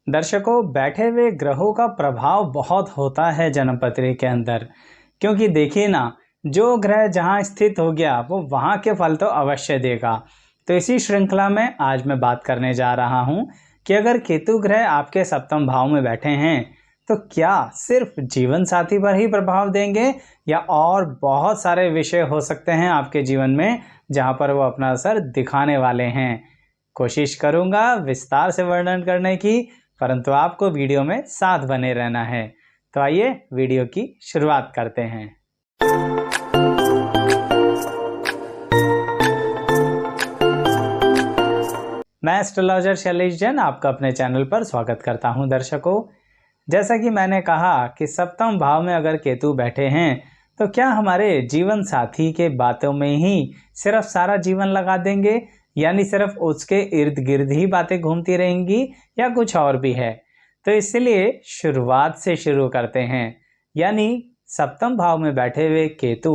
दर्शकों, बैठे हुए ग्रहों का प्रभाव बहुत होता है जन्मपत्री के अंदर। क्योंकि देखिए ना, जो ग्रह जहाँ स्थित हो गया वो वहाँ के फल तो अवश्य देगा। तो इसी श्रृंखला में आज मैं बात करने जा रहा हूँ कि अगर केतु ग्रह आपके सप्तम भाव में बैठे हैं तो क्या सिर्फ जीवन साथी पर ही प्रभाव देंगे या और बहुत सारे विषय हो सकते हैं आपके जीवन में जहाँ पर वो अपना असर दिखाने वाले हैं। कोशिश करूंगा विस्तार से वर्णन करने की, परंतु आपको वीडियो में साथ बने रहना है। तो आइए वीडियो की शुरुआत करते हैं। मैं एस्ट्रोलॉजर शैलेश जैन आपका अपने चैनल पर स्वागत करता हूं। दर्शकों, जैसा कि मैंने कहा कि सप्तम भाव में अगर केतु बैठे हैं तो क्या हमारे जीवन साथी के बातों में ही सिर्फ सारा जीवन लगा देंगे, यानी सिर्फ उसके इर्द गिर्द ही बातें घूमती रहेंगी या कुछ और भी है। तो इसलिए शुरुआत से शुरू करते हैं। यानी सप्तम भाव में बैठे हुए केतु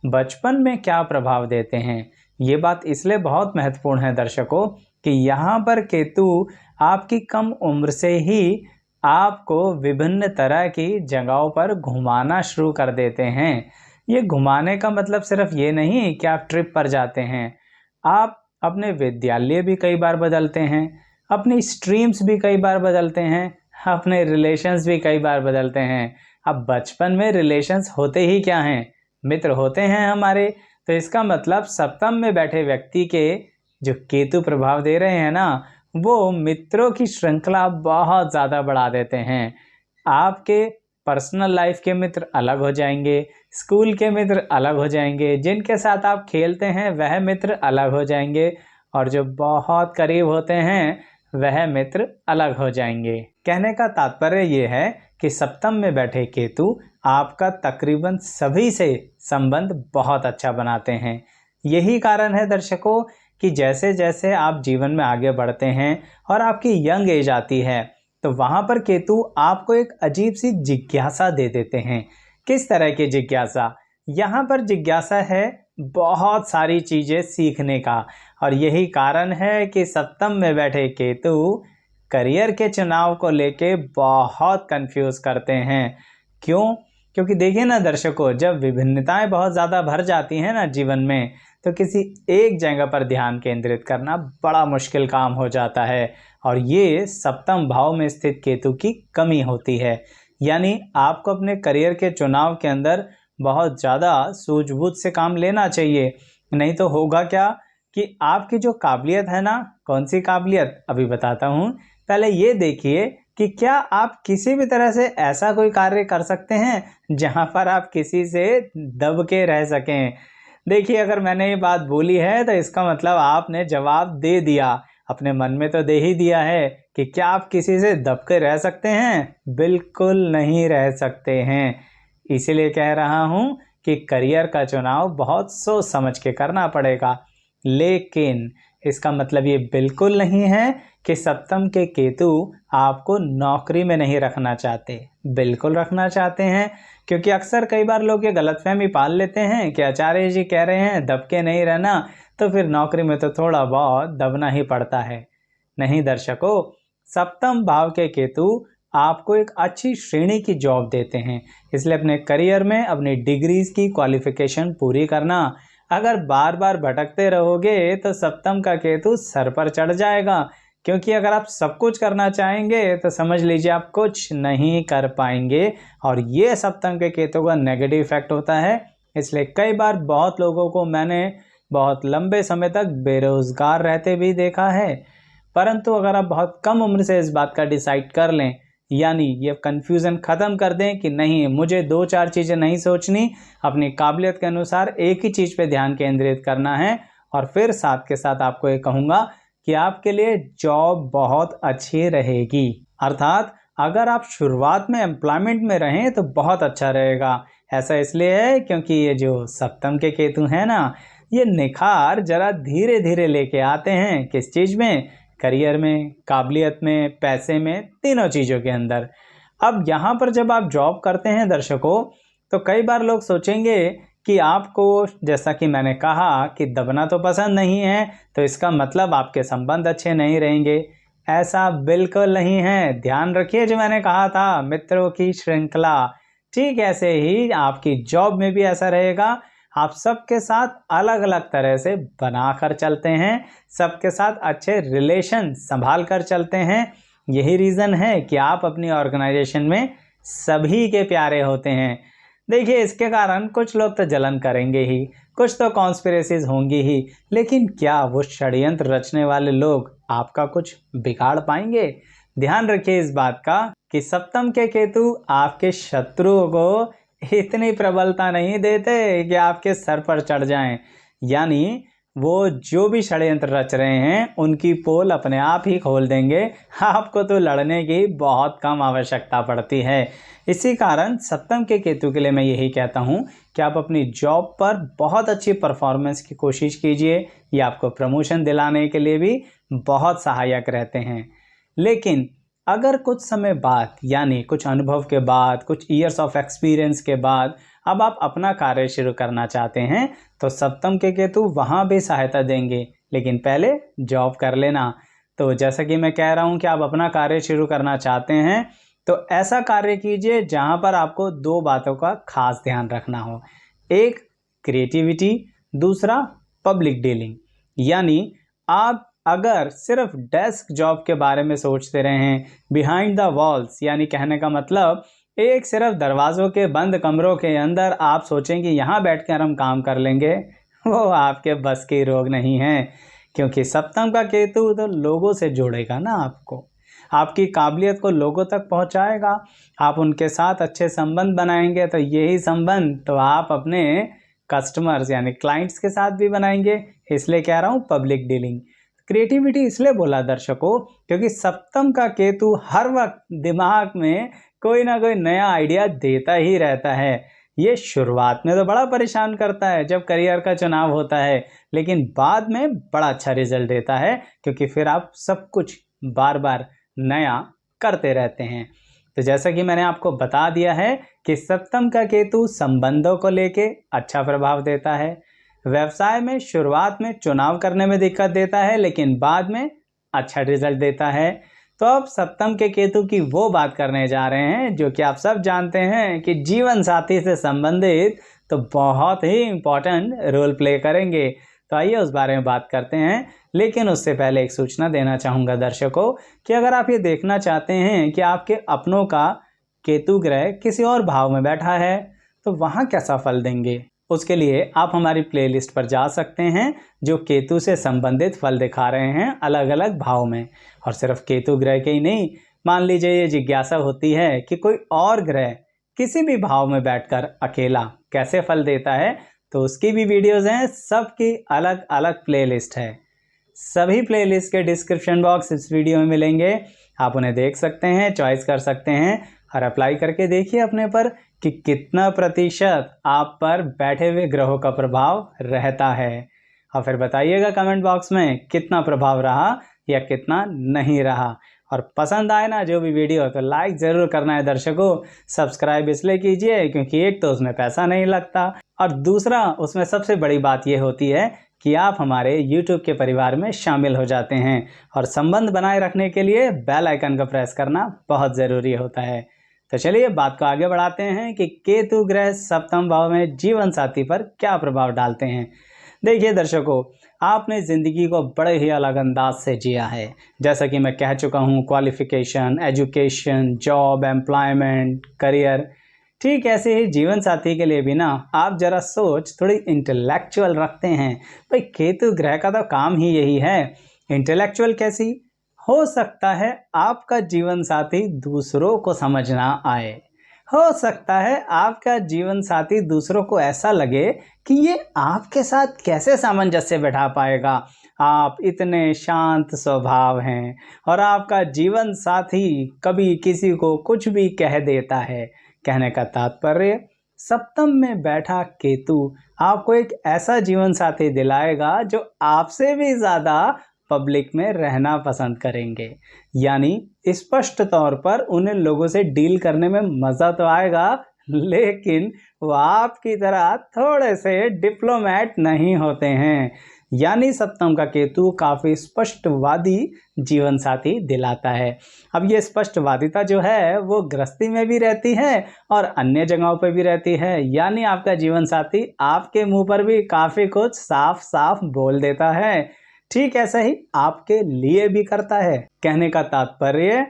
बचपन में क्या प्रभाव देते हैं। ये बात इसलिए बहुत महत्वपूर्ण है दर्शकों कि यहाँ पर केतु आपकी कम उम्र से ही आपको विभिन्न तरह की जगहों पर घुमाना शुरू कर देते हैं। ये घुमाने का मतलब सिर्फ ये नहीं कि आप ट्रिप पर जाते हैं, आप अपने विद्यालय भी कई बार बदलते हैं, अपनी स्ट्रीम्स भी कई बार बदलते हैं, अपने रिलेशंस भी कई बार बदलते हैं। अब बचपन में रिलेशंस होते ही क्या हैं, मित्र होते हैं हमारे। तो इसका मतलब सप्तम में बैठे व्यक्ति के जो केतु प्रभाव दे रहे हैं ना, वो मित्रों की श्रृंखला बहुत ज़्यादा बढ़ा देते हैं। आपके पर्सनल लाइफ के मित्र अलग हो जाएंगे, स्कूल के मित्र अलग हो जाएंगे, जिनके साथ आप खेलते हैं वह मित्र अलग हो जाएंगे, और जो बहुत करीब होते हैं वह मित्र अलग हो जाएंगे। कहने का तात्पर्य ये है कि सप्तम में बैठे केतु आपका तकरीबन सभी से संबंध बहुत अच्छा बनाते हैं। यही कारण है दर्शकों कि जैसे जैसे आप जीवन में आगे बढ़ते हैं और आपकी यंग एज आती है तो वहाँ पर केतु आपको एक अजीब सी जिज्ञासा दे देते हैं। किस तरह की जिज्ञासा? यहाँ पर जिज्ञासा है बहुत सारी चीज़ें सीखने का, और यही कारण है कि सप्तम में बैठे केतु करियर के चुनाव को लेके बहुत कंफ्यूज करते हैं। क्यों? क्योंकि देखिए ना दर्शकों, जब विभिन्नताएं बहुत ज़्यादा भर जाती हैं ना जीवन में, तो किसी एक जगह पर ध्यान केंद्रित करना बड़ा मुश्किल काम हो जाता है, और ये सप्तम भाव में स्थित केतु की कमी होती है। यानी आपको अपने करियर के चुनाव के अंदर बहुत ज़्यादा सूझबूझ से काम लेना चाहिए। नहीं तो होगा क्या कि आपकी जो काबिलियत है ना, कौन सी काबिलियत अभी बताता हूँ, पहले ये देखिए कि क्या आप किसी भी तरह से ऐसा कोई कार्य कर सकते हैं जहाँ पर आप किसी से दब के रह सकें। देखिए, अगर मैंने ये बात बोली है तो इसका मतलब आपने जवाब दे दिया, अपने मन में तो दे ही दिया है कि क्या आप किसी से दब के रह सकते हैं? बिल्कुल नहीं रह सकते हैं। इसीलिए कह रहा हूँ कि करियर का चुनाव बहुत सोच समझ के करना पड़ेगा। लेकिन इसका मतलब ये बिल्कुल नहीं है कि सप्तम के केतु आपको नौकरी में नहीं रखना चाहते। बिल्कुल रखना चाहते हैं, क्योंकि अक्सर कई बार लोग ये गलतफहमी पाल लेते हैं कि आचार्य जी कह रहे हैं दब के नहीं रहना, तो फिर नौकरी में तो थोड़ा बहुत दबना ही पड़ता है। नहीं दर्शकों, सप्तम भाव के केतु आपको एक अच्छी श्रेणी की जॉब देते हैं। इसलिए अपने करियर में अपनी डिग्रीज की क्वालिफिकेशन पूरी करना। अगर बार बार भटकते रहोगे तो सप्तम का केतु सर पर चढ़ जाएगा, क्योंकि अगर आप सब कुछ करना चाहेंगे तो समझ लीजिए आप कुछ नहीं कर पाएंगे, और ये सप्तम के केतु का नेगेटिव इफेक्ट होता है। इसलिए कई बार बहुत लोगों को मैंने बहुत लंबे समय तक बेरोजगार रहते भी देखा है। परंतु अगर आप बहुत कम उम्र से इस बात का डिसाइड कर लें, यानी ये कन्फ्यूज़न ख़त्म कर दें कि नहीं, मुझे दो चार चीज़ें नहीं सोचनी, अपनी काबिलियत के अनुसार एक ही चीज़ पे ध्यान केंद्रित करना है, और फिर साथ के साथ आपको ये कहूँगा कि आपके लिए जॉब बहुत अच्छी रहेगी। अर्थात अगर आप शुरुआत में एम्प्लॉयमेंट में रहें तो बहुत अच्छा रहेगा। ऐसा इसलिए है क्योंकि ये जो सप्तम के केतु हैं ना, ये निखार जरा धीरे धीरे लेके आते हैं। किस चीज़ में? करियर में, काबिलियत में, पैसे में, तीनों चीज़ों के अंदर। अब यहाँ पर जब आप जॉब करते हैं दर्शकों, तो कई बार लोग सोचेंगे कि आपको, जैसा कि मैंने कहा कि दबना तो पसंद नहीं है, तो इसका मतलब आपके संबंध अच्छे नहीं रहेंगे। ऐसा बिल्कुल नहीं है। ध्यान रखिए जो मैंने कहा था, मित्रों की श्रृंखला। ठीक ऐसे ही आपकी जॉब में भी ऐसा रहेगा। आप सबके साथ अलग अलग तरह से बनाकर चलते हैं, सबके साथ अच्छे रिलेशन संभाल कर चलते हैं। यही रीज़न है कि आप अपनी ऑर्गेनाइजेशन में सभी के प्यारे होते हैं। देखिए, इसके कारण कुछ लोग तो जलन करेंगे ही, कुछ तो कॉन्स्पिरेसीज होंगी ही, लेकिन क्या वो षड्यंत्र रचने वाले लोग आपका कुछ बिगाड़ पाएंगे? ध्यान रखिए इस बात का कि सप्तम के केतु आपके शत्रुओं को इतनी प्रबलता नहीं देते कि आपके सर पर चढ़ जाएं। यानी वो जो भी षड्यंत्र रच रहे हैं उनकी पोल अपने आप ही खोल देंगे। आपको तो लड़ने की बहुत कम आवश्यकता पड़ती है। इसी कारण सप्तम के केतु के लिए मैं यही कहता हूँ कि आप अपनी जॉब पर बहुत अच्छी परफॉर्मेंस की कोशिश कीजिए। ये आपको प्रमोशन दिलाने के लिए भी बहुत सहायक रहते हैं। लेकिन अगर कुछ समय बाद, यानी कुछ अनुभव के बाद, कुछ ईयर्स ऑफ एक्सपीरियंस के बाद अब आप अपना कार्य शुरू करना चाहते हैं तो सप्तम के केतु वहाँ भी सहायता देंगे, लेकिन पहले जॉब कर लेना। तो जैसा कि मैं कह रहा हूँ कि आप अपना कार्य शुरू करना चाहते हैं तो ऐसा कार्य कीजिए जहाँ पर आपको दो बातों का खास ध्यान रखना हो। एक, क्रिएटिविटी, दूसरा पब्लिक डीलिंग। यानी आप अगर सिर्फ डेस्क जॉब के बारे में सोचते रहे हैं, बिहाइंड द वॉल्स, यानी कहने का मतलब एक सिर्फ दरवाज़ों के बंद कमरों के अंदर आप सोचें कि यहाँ बैठकर हम काम कर लेंगे, वो आपके बस की रोग नहीं है। क्योंकि सप्तम का केतु तो लोगों से जोड़ेगा ना आपको, आपकी काबिलियत को लोगों तक पहुँचाएगा। आप उनके साथ अच्छे संबंध बनाएंगे तो यही संबंध तो आप अपने कस्टमर्स यानी क्लाइंट्स के साथ भी बनाएंगे। इसलिए कह रहा हूँ पब्लिक डीलिंग। क्रिएटिविटी इसलिए बोला दर्शकों क्योंकि सप्तम का केतु हर वक्त दिमाग में कोई ना कोई नया आइडिया देता ही रहता है। ये शुरुआत में तो बड़ा परेशान करता है जब करियर का चुनाव होता है, लेकिन बाद में बड़ा अच्छा रिजल्ट देता है क्योंकि फिर आप सब कुछ बार बार नया करते रहते हैं। तो जैसा कि मैंने आपको बता दिया है कि सप्तम का केतु संबंधों को लेके अच्छा प्रभाव देता है। व्यवसाय में शुरुआत में चुनाव करने में दिक्कत देता है, लेकिन बाद में अच्छा रिजल्ट देता है। तो अब सप्तम के केतु की वो बात करने जा रहे हैं जो कि आप सब जानते हैं कि जीवन साथी से संबंधित तो बहुत ही इम्पोर्टेंट रोल प्ले करेंगे। तो आइए उस बारे में बात करते हैं, लेकिन उससे पहले एक सूचना देना चाहूँगा दर्शकों कि अगर आप ये देखना चाहते हैं कि आपके अपनों का केतु ग्रह किसी और भाव में बैठा है तो वहाँ कैसा फल देंगे, उसके लिए आप हमारी प्लेलिस्ट पर जा सकते हैं जो केतु से संबंधित फल दिखा रहे हैं अलग अलग भाव में। और सिर्फ केतु ग्रह के ही नहीं, मान लीजिए ये जिज्ञासा होती है कि कोई और ग्रह किसी भी भाव में बैठकर अकेला कैसे फल देता है तो उसकी भी वीडियोज़ हैं, सबकी अलग अलग प्लेलिस्ट है। सभी प्लेलिस्ट के डिस्क्रिप्शन बॉक्स इस वीडियो में मिलेंगे, आप उन्हें देख सकते हैं, चॉइस कर सकते हैं और अप्लाई करके देखिए अपने पर कि कितना प्रतिशत आप पर बैठे हुए ग्रहों का प्रभाव रहता है। और फिर बताइएगा कमेंट बॉक्स में कितना प्रभाव रहा या कितना नहीं रहा। और पसंद आए ना जो भी वीडियो तो लाइक ज़रूर करना है दर्शकों। सब्सक्राइब इसलिए कीजिए क्योंकि एक तो उसमें पैसा नहीं लगता और दूसरा उसमें सबसे बड़ी बात यह होती है कि आप हमारे YouTube के परिवार में शामिल हो जाते हैं और संबंध बनाए रखने के लिए बेल आइकन का प्रेस करना बहुत ज़रूरी होता है। तो चलिए बात को आगे बढ़ाते हैं कि केतु ग्रह सप्तम भाव में जीवन साथी पर क्या प्रभाव डालते हैं। देखिए दर्शकों, आपने ज़िंदगी को बड़े ही अलग अंदाज से जिया है। जैसा कि मैं कह चुका हूँ, qualification, education, job, employment, career, ठीक ऐसे ही जीवन साथी के लिए भी ना आप ज़रा सोच थोड़ी इंटेलेक्चुअल रखते हैं। भाई केतु ग्रह का तो काम ही यही है। इंटेलेक्चुअल कैसी? हो सकता है आपका जीवन साथी दूसरों को समझना आए, हो सकता है आपका जीवन साथी दूसरों को ऐसा लगे कि ये आपके साथ कैसे सामंजस्य बैठा पाएगा, आप इतने शांत स्वभाव हैं, और आपका जीवन साथी कभी किसी को कुछ भी कह देता है। कहने का तात्पर्य, सप्तम में बैठा केतु आपको एक ऐसा जीवन साथी दिलाएगा जो आपसे भी ज़्यादा पब्लिक में रहना पसंद करेंगे। यानी स्पष्ट तौर पर उन्हें लोगों से डील करने में मज़ा तो आएगा, लेकिन वो आपकी तरह थोड़े से डिप्लोमेट नहीं होते हैं। यानी सप्तम का केतु काफ़ी स्पष्टवादी जीवन साथी दिलाता है। अब ये स्पष्टवादिता जो है वो गृहस्थी में भी रहती है और अन्य जगहों पे भी रहती है, यानी आपका जीवन साथी आपके मुंह पर भी काफ़ी कुछ साफ साफ बोल देता है। ठीक ऐसा ही आपके लिए भी करता है। कहने का तात्पर्य,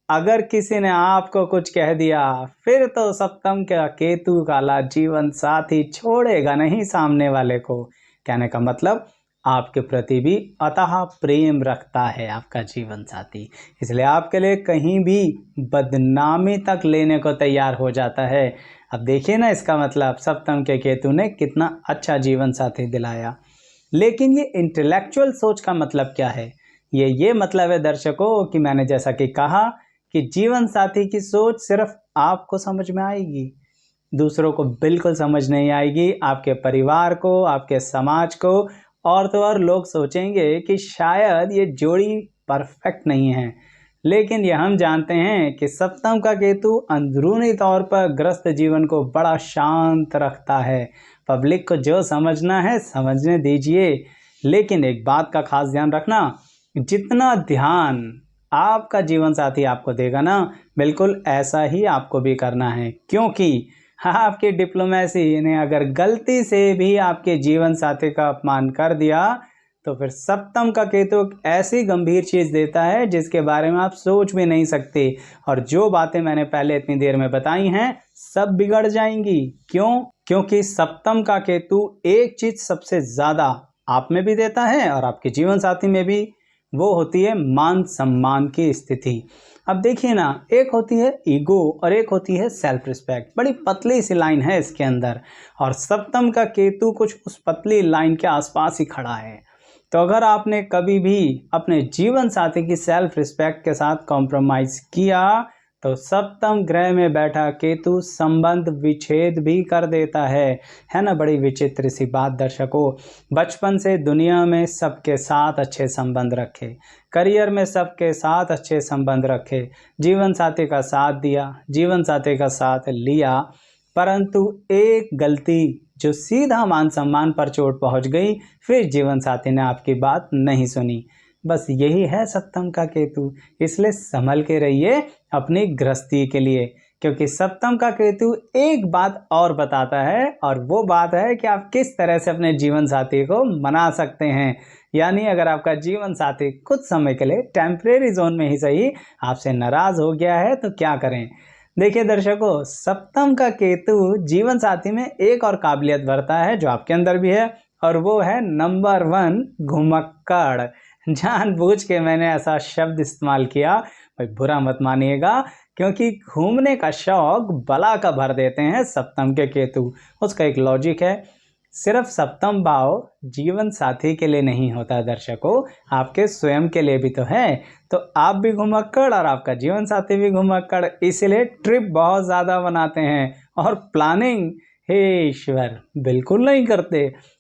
अगर किसी ने आपको कुछ कह दिया फिर तो सप्तम का केतु काला जीवन साथी छोड़ेगा नहीं सामने वाले को। कहने का मतलब, आपके प्रति भी अथाह प्रेम रखता है आपका जीवन साथी, इसलिए आपके लिए कहीं भी बदनामी तक लेने को तैयार हो जाता है। अब देखिए ना, इसका मतलब सप्तम के केतु ने कितना अच्छा जीवन साथी दिलाया। लेकिन ये इंटेलेक्चुअल सोच का मतलब क्या है? ये मतलब है दर्शकों कि मैंने जैसा कि कहा कि जीवन साथी की सोच सिर्फ आपको समझ में आएगी, दूसरों को बिल्कुल समझ नहीं आएगी, आपके परिवार को, आपके समाज को, और तो और लोग सोचेंगे कि शायद ये जोड़ी परफेक्ट नहीं है। लेकिन ये हम जानते हैं कि सप्तम का केतु अंदरूनी तौर पर ग्रस्त जीवन को बड़ा शांत रखता है। पब्लिक को जो समझना है समझने दीजिए, लेकिन एक बात का खास ध्यान रखना, जितना ध्यान आपका जीवन साथी आपको देगा ना, बिल्कुल ऐसा ही आपको भी करना है। क्योंकि आपकी डिप्लोमेसी ने अगर गलती से भी आपके जीवन साथी का अपमान कर दिया तो फिर सप्तम का केतु ऐसी गंभीर चीज़ देता है जिसके बारे में आप सोच भी नहीं सकते, और जो बातें मैंने पहले इतनी देर में बताई हैं सब बिगड़ जाएंगी। क्यों? क्योंकि सप्तम का केतु एक चीज़ सबसे ज़्यादा आप में भी देता है और आपके जीवन साथी में भी, वो होती है मान सम्मान की स्थिति। अब देखिए ना, एक होती है ईगो और एक होती है सेल्फ रिस्पेक्ट। बड़ी पतली सी लाइन है इसके अंदर, और सप्तम का केतु कुछ उस पतली लाइन के आसपास ही खड़ा है। तो अगर आपने कभी भी अपने जीवन साथी की सेल्फ रिस्पेक्ट के साथ कॉम्प्रोमाइज़ किया तो सप्तम ग्रह में बैठा केतु संबंध विच्छेद भी कर देता है ना। बड़ी विचित्र सी बात दर्शकों, बचपन से दुनिया में सबके साथ अच्छे संबंध रखे, करियर में सबके साथ अच्छे संबंध रखे, जीवन साथी का साथ दिया, जीवन साथी का साथ लिया, परंतु एक गलती जो सीधा मान सम्मान पर चोट पहुंच गई, फिर जीवन साथी ने आपकी बात नहीं सुनी। बस यही है सप्तम का केतु। इसलिए संभल के रहिए अपनी गृहस्थी के लिए, क्योंकि सप्तम का केतु एक बात और बताता है, और वो बात है कि आप किस तरह से अपने जीवन साथी को मना सकते हैं। यानी अगर आपका जीवन साथी कुछ समय के लिए टेम्परेरी जोन में ही सही आपसे नाराज हो गया है तो क्या करें। देखिए दर्शकों, सप्तम का केतु जीवन साथी में एक और काबिलियत बरता है जो आपके अंदर भी है, और वो है नंबर 1 घुमक्कड़। जानबूझ के मैंने ऐसा शब्द इस्तेमाल किया, भाई बुरा मत मानिएगा, क्योंकि घूमने का शौक बला का भर देते हैं सप्तम के केतु। उसका एक लॉजिक है, सिर्फ सप्तम भाव जीवन साथी के लिए नहीं होता दर्शकों, आपके स्वयं के लिए भी तो है। तो आप भी घुमक्कड़ और आपका जीवन साथी भी घुमक्कड़, इसलिए ट्रिप बहुत ज़्यादा बनाते हैं, और प्लानिंग हे ईश्वर बिल्कुल नहीं करते,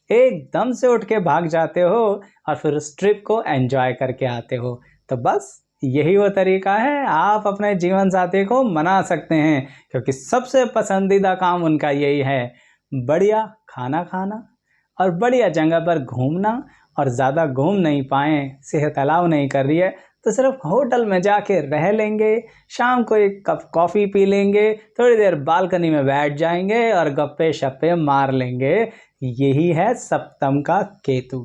एकदम से उठ के भाग जाते हो और फिर उस ट्रिप को एंजॉय करके आते हो। तो बस यही वो तरीका है, आप अपने जीवन साथी को मना सकते हैं, क्योंकि सबसे पसंदीदा काम उनका यही है, बढ़िया खाना खाना और बढ़िया जगह पर घूमना। और ज़्यादा घूम नहीं पाए, सेहत अलाउ नहीं कर रही है, तो सिर्फ होटल में जाके रह लेंगे, शाम को एक कप कॉफ़ी पी लेंगे, थोड़ी देर बालकनी में बैठ जाएंगे और गप्पे शप्पे मार लेंगे। यही है सप्तम का केतु।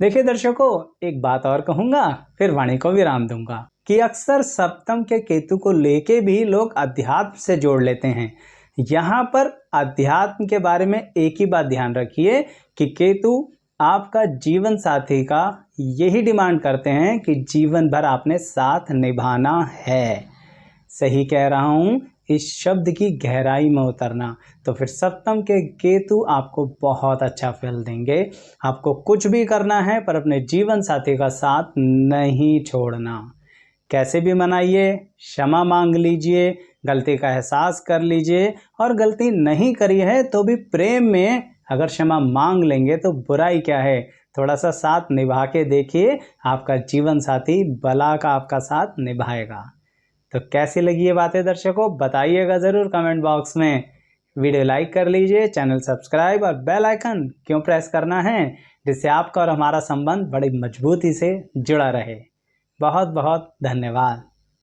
देखिए दर्शकों, एक बात और कहूँगा फिर वाणी को विराम दूंगा कि अक्सर सप्तम के केतु को लेके भी लोग अध्यात्म से जोड़ लेते हैं। यहाँ पर अध्यात्म के बारे में एक ही बात ध्यान रखिए कि केतु आपका जीवन साथी का यही डिमांड करते हैं कि जीवन भर आपने साथ निभाना है। सही कह रहा हूँ, इस शब्द की गहराई में उतरना। तो फिर सप्तम के केतु आपको बहुत अच्छा फल देंगे। आपको कुछ भी करना है पर अपने जीवन साथी का साथ नहीं छोड़ना। कैसे भी मनाइए, क्षमा मांग लीजिए, गलती का एहसास कर लीजिए, और गलती नहीं करी है तो भी प्रेम में अगर क्षमा मांग लेंगे तो बुराई क्या है। थोड़ा सा साथ निभा के देखिए, आपका जीवन साथी बला का आपका साथ निभाएगा। तो कैसी लगी ये बातें दर्शकों, बताइएगा ज़रूर कमेंट बॉक्स में। वीडियो लाइक कर लीजिए, चैनल सब्सक्राइब और बेल आइकन क्यों प्रेस करना है, जिससे आपका और हमारा संबंध बड़ी मजबूती से जुड़ा रहे। बहुत बहुत धन्यवाद।